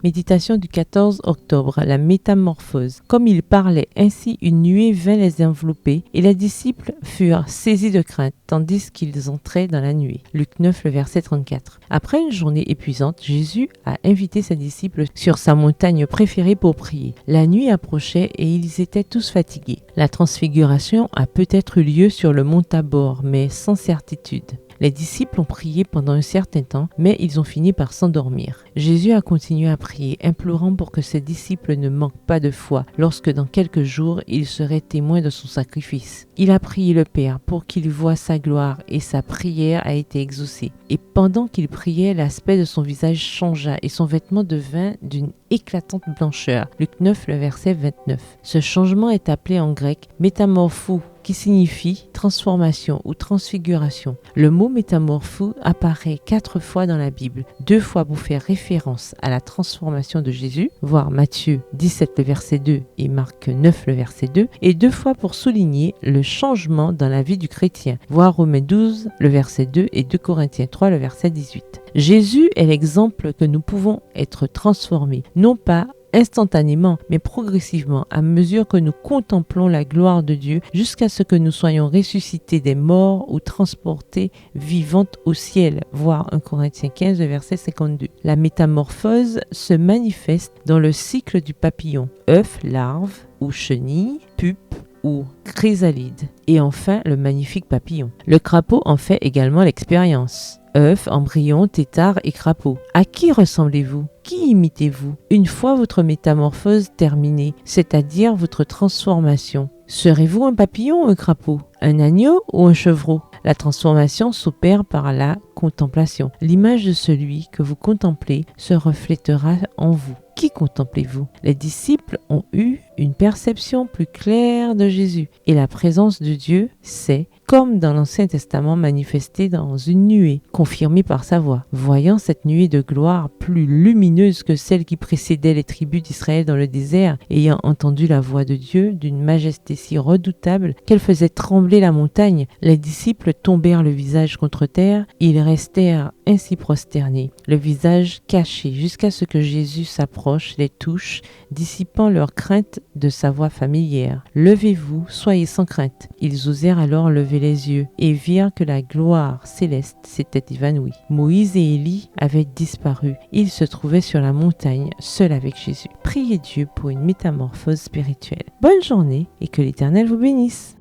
Méditation du 14 octobre, la métamorphose. Comme il parlait ainsi, une nuée vint les envelopper et les disciples furent saisis de crainte, tandis qu'ils entraient dans la nuée. Luc 9, le verset 34. Après une journée épuisante, Jésus a invité ses disciples sur sa montagne préférée pour prier. La nuit approchait et ils étaient tous fatigués. La transfiguration a peut-être eu lieu sur le mont Tabor, mais sans certitude. Les disciples ont prié pendant un certain temps, mais ils ont fini par s'endormir. Jésus a continué à prier, implorant pour que ses disciples ne manquent pas de foi, lorsque dans quelques jours, ils seraient témoins de son sacrifice. Il a prié le Père pour qu'il voie sa gloire et sa prière a été exaucée. Et pendant qu'il priait, l'aspect de son visage changea et son vêtement devint d'une éclatante blancheur. Luc 9, le verset 29. Ce changement est appelé en grec métamorphou, qui signifie transformation ou transfiguration. Le mot métamorphose apparaît 4 fois dans la Bible, 2 fois pour faire référence à la transformation de Jésus, voir Matthieu 17 le verset 2 et Marc 9 le verset 2, et 2 fois pour souligner le changement dans la vie du chrétien, voir Romains 12 le verset 2 et 2 Corinthiens 3 le verset 18. Jésus est l'exemple que nous pouvons être transformés, non pas instantanément, mais progressivement, à mesure que nous contemplons la gloire de Dieu, jusqu'à ce que nous soyons ressuscités des morts ou transportés vivantes au ciel, voir 1 Corinthiens 15, verset 52. La métamorphose se manifeste dans le cycle du papillon, œuf, larve ou chenille, pupe ou chrysalide, et enfin le magnifique papillon. Le crapaud en fait également l'expérience. œuf, embryon, tétard et crapaud. À qui ressemblez-vous? Qui imitez-vous? Une fois votre métamorphose terminée, c'est-à-dire votre transformation, serez-vous un papillon ou un crapaud? Un agneau ou un chevreau? La transformation s'opère par la contemplation. L'image de celui que vous contemplez se reflétera en vous. Qui contemplez-vous? Les disciples ont eu une perception plus claire de Jésus et la présence de Dieu s'est, comme dans l'Ancien Testament, manifestée dans une nuée, confirmée par sa voix. Voyant cette nuée de gloire plus lumineuse que celle qui précédait les tribus d'Israël dans le désert, ayant entendu la voix de Dieu d'une majesté si redoutable qu'elle faisait trembler la montagne, les disciples tombèrent le visage contre terre, ils restèrent ainsi prosternés, le visage caché, jusqu'à ce que Jésus s'approche, les touche, dissipant leur crainte de sa voix familière. « Levez-vous, soyez sans crainte. » Ils osèrent alors lever les yeux et virent que la gloire céleste s'était évanouie. Moïse et Élie avaient disparu. Ils se trouvaient sur la montagne, seuls avec Jésus. Priez Dieu pour une métamorphose spirituelle. Bonne journée et que l'Éternel vous bénisse.